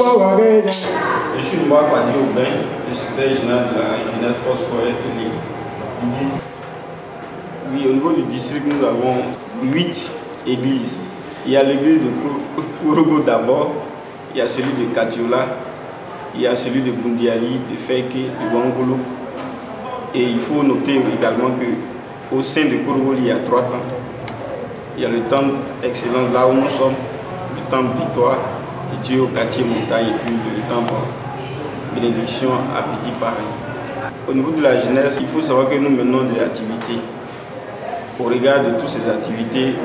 Je suis Mouba Kwadi Aubin, le secrétaire général de la jeunesse Foursquare du district. Oui, au niveau du district, nous avons 8 églises. Il y a l'église de Kourogo d'abord, il y a celui de Katiola, il y a celui de Bundiali, de Feke, de Wangolo. Et il faut noter également qu'au sein de Kourogo, il y a 3 temps. Il y a le temps d'excellence là où nous sommes, le temps de victoire, qui est au quartier montagne, et puis le temps de bénédiction à Petit Paris. Au niveau de la jeunesse, il faut savoir que nous menons des activités. Au regard de toutes ces activités,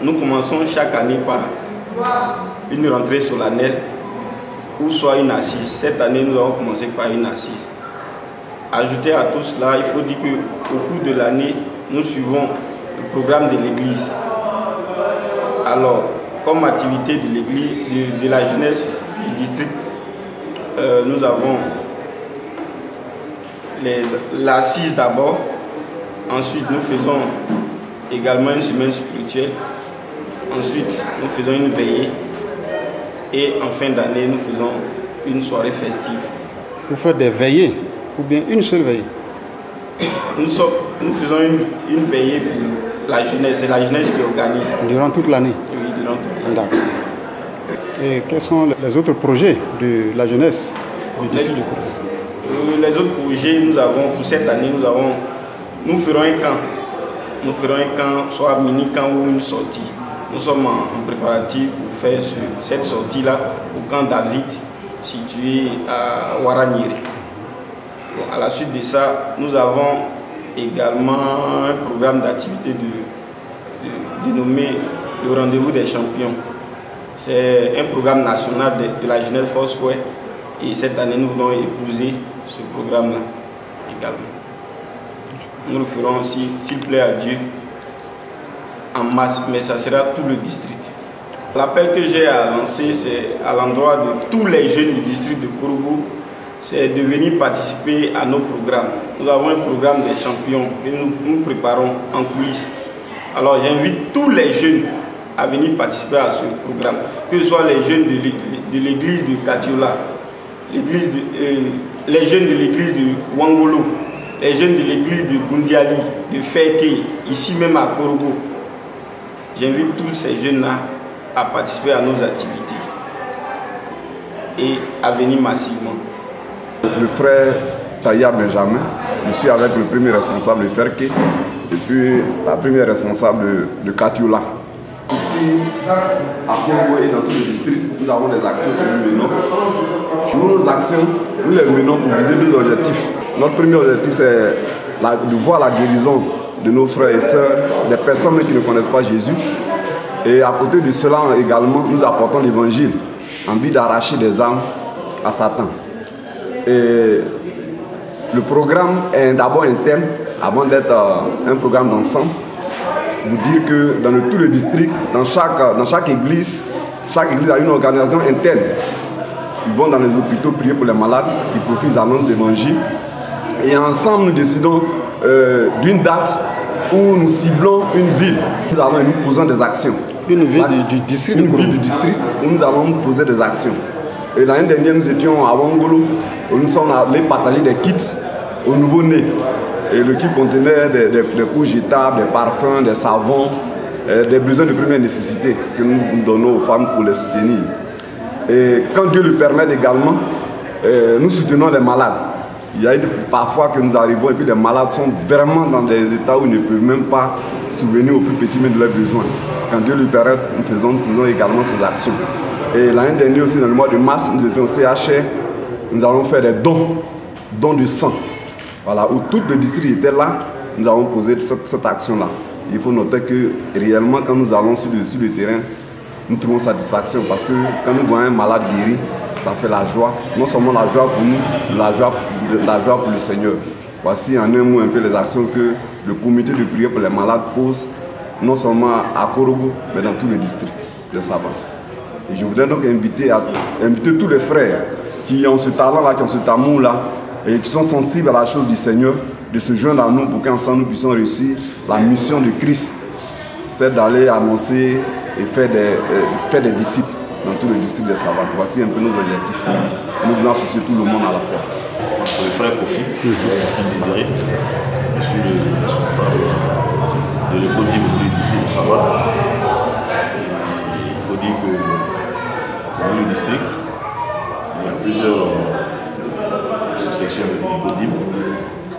nous commençons chaque année par une rentrée solennelle ou soit une assise. Cette année, nous avons commencé par une assise. Ajouté à tout cela, il faut dire qu'au cours de l'année, nous suivons le programme de l'église. Alors, comme activité de l'église, de la jeunesse du district, nous avons l'assise d'abord. Ensuite, nous faisons également une semaine spirituelle. Ensuite, nous faisons une veillée. Et en fin d'année, nous faisons une soirée festive. Vous faites des veillées ou bien une seule veillée? Nous faisons une veillée pour la jeunesse. C'est la jeunesse qui organise. Durant toute l'année? Oui, durant toute l'année. D'accord. Et quels sont les autres projets de la jeunesse du district de Kourogo? Les autres projets, nous avons, pour cette année, nous ferons un camp. Nous ferons un camp, soit un mini-camp ou une sortie. Nous sommes en préparatif pour faire cette sortie-là au camp David, situé à Waranyere. Bon, à la suite de ça, nous avons également un programme d'activité dénommé le rendez-vous des champions. C'est un programme national de la jeunesse Foursquare et cette année, nous voulons épouser ce programme-là également. Nous le ferons aussi, s'il plaît à Dieu, en masse, mais ça sera tout le district. L'appel que j'ai à lancer, c'est à l'endroit de tous les jeunes du district de Kourogo, c'est de venir participer à nos programmes. Nous avons un programme des champions que nous préparons en coulisses. Alors j'invite tous les jeunes à venir participer à ce programme, que ce soit les jeunes de l'église de Katiola, les jeunes de l'église de Wangolo, les jeunes de l'église de Bundiali, de Feke, ici même à Kourogo. J'invite tous ces jeunes-là à participer à nos activités et à venir massivement. Le frère Taya Benjamin, je suis avec le premier responsable de Feke et puis la première responsable de Katiola. Ici, à Kourogo et dans tout le district, nous avons des actions que nous menons. Nos actions, nous les menons pour viser deux objectifs. Notre premier objectif, c'est de voir la guérison de nos frères et sœurs, des personnes qui ne connaissent pas Jésus. Et à côté de cela également, nous apportons l'évangile en vue d'arracher des âmes à Satan. Et le programme est d'abord un thème, avant d'être un programme d'ensemble. Vous dire que dans tout le district, dans chaque église a une organisation interne. Ils vont dans les hôpitaux prier pour les malades, ils profitent de l'annonce d'évangile. Et ensemble, nous décidons d'une date où nous ciblons une ville. Nous allons et nous posons des actions. Une ville du district? Une ville du district où nous allons poser des actions. Et l'année dernière, nous étions à Wangolo, où nous sommes allés partager des kits aux nouveau-nés. Et le kit contenait des couches jetables, des parfums, des savons, des besoins de première nécessité que nous donnons aux femmes pour les soutenir. Et quand Dieu le permet également, nous soutenons les malades. Il y a parfois que nous arrivons et puis les malades sont vraiment dans des états où ils ne peuvent même pas subvenir aux plus petits de leurs besoins. Quand Dieu le permet, nous faisons également ces actions. Et l'année dernière aussi, dans le mois de mars, nous étions au CHR, nous allons faire des dons de sang. Voilà, où tout le district était là, nous avons posé cette action-là. Il faut noter que réellement, quand nous allons sur le terrain, nous trouvons satisfaction parce que quand nous voyons un malade guéri, ça fait la joie. Non seulement la joie pour nous, la joie pour le Seigneur. Voici en un mot un peu les actions que le comité de prière pour les malades pose, non seulement à Kourogo, mais dans tout le district de Saba. Et je voudrais donc inviter tous les frères qui ont ce talent-là, qui ont cet amour-là, et qui sont sensibles à la chose du Seigneur, de se joindre à nous pour qu'ensemble nous puissions réussir la mission de Christ, c'est d'aller annoncer et faire des disciples. dans tout le district de Savanes. Voici un peu nos objectifs. Nous voulons associer tout le monde à la fois. C'est le frère Kofi, Saint-Désiré. Je suis le responsable de l'école d'immobilier d'ici de Savanes. Il faut dire que dans le district, il y a plusieurs sous-sections de l'école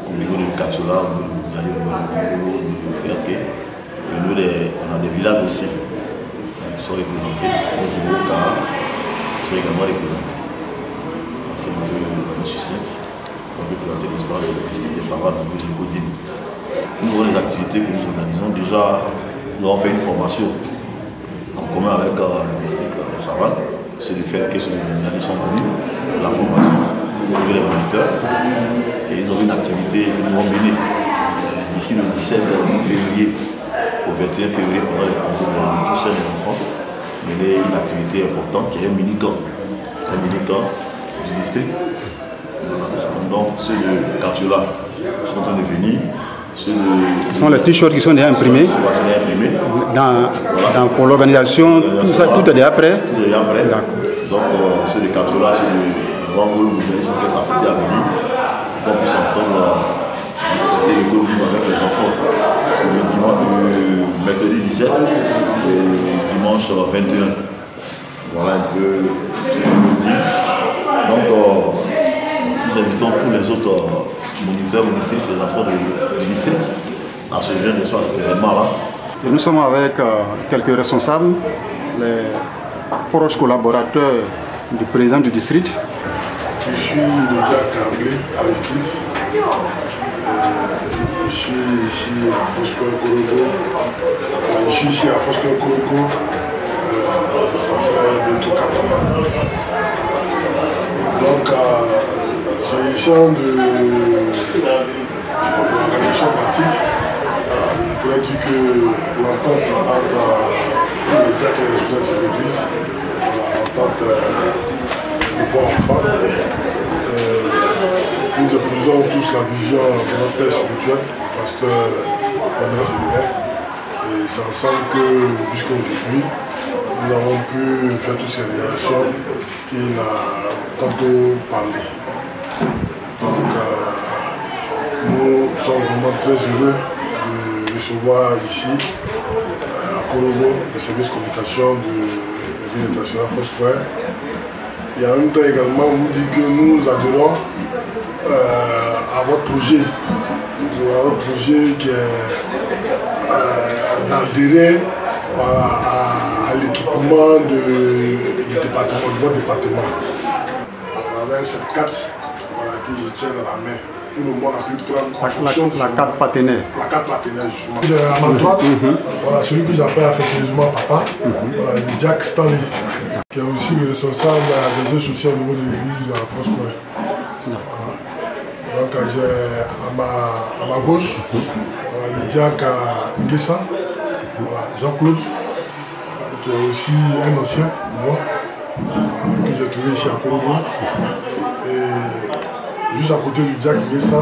au niveau de Katsola, au niveau de Moudiali, au niveau de Ferke. On a des villages aussi qui sont représentés. Les Iboka sont également représentés. C'est un peu dans le succinct. On va représenter le district de Savanes, au niveau de l'école. Nous avons les activités que nous organisons. Déjà, nous avons fait une formation en commun avec le district de Savanes. C'est de faire que ceux de Moudiali sont venus, la formation, les moniteurs. Et ils ont une activité que nous avons menée d'ici le 17 février au 21 février pendant les congés de tous ces enfants. Mener une activité importante qui est un mini-camp. Un mini-camp du district. Donc ceux de Katiola sont en train de venir. Ce sont les t-shirts qui sont déjà imprimés. Pour l'organisation, tout est déjà prêt. Tout est déjà prêt. Donc ceux de Katiola, ceux de Wangolo, ils sont très s'apprêter à venir. Pour qu'on puisse ensemble fêter le Godzim avec les enfants. Le mercredi 17 et dimanche 21. Voilà un peu ce que nous dit. Donc nous invitons tous les autres moniteurs, monitrices, les enfants du district à ce jeune soir, cet événement-là. Et nous sommes avec quelques responsables, les proches collaborateurs du président du district. Je suis le Jack Amblé à district. Je suis ici à Foscon Korogo. Je suis ici à Foscon Korogo. Ça fait bientôt 4 ans. Donc, s'agissant de l'organisation pratique, je pourrais dire que l'entente entre les diacres et les responsables de cette église, l'entente de bon enfant. Nous épousons tous la vision de notre père spirituel, pasteur Damien Séminaire. Et c'est ensemble que jusqu'à aujourd'hui, nous avons pu faire toutes ces réalisations qu'il a tantôt parlé. Donc nous sommes vraiment très heureux de recevoir ici à Korogo le service communication de la ville internationale Foscon. Et en même temps également vous dire que nous adhérons à votre projet. Votre projet qui est d'adhérer à l'équipement du département, de votre département. À travers cette carte que je tiens dans la main, tout le monde a pu prendre la carte partenaire. La carte partenaire, justement. À ma droite, voilà, celui que j'appelle affectueusement papa, voilà, le Jack Stanley, qui est aussi le responsable des réseaux sociaux au niveau de l'église à Foscon. Voilà. Donc j'ai à ma gauche, voilà, le Jack Nguessa, voilà, Jean-Claude, qui est aussi un ancien, moi, que j'ai trouvé ici à Korogo. Et juste à côté du Jack Nguessa,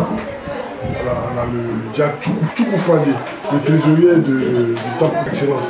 voilà, on a le Jack Tchoukoufouani, le trésorier du temple d'excellence.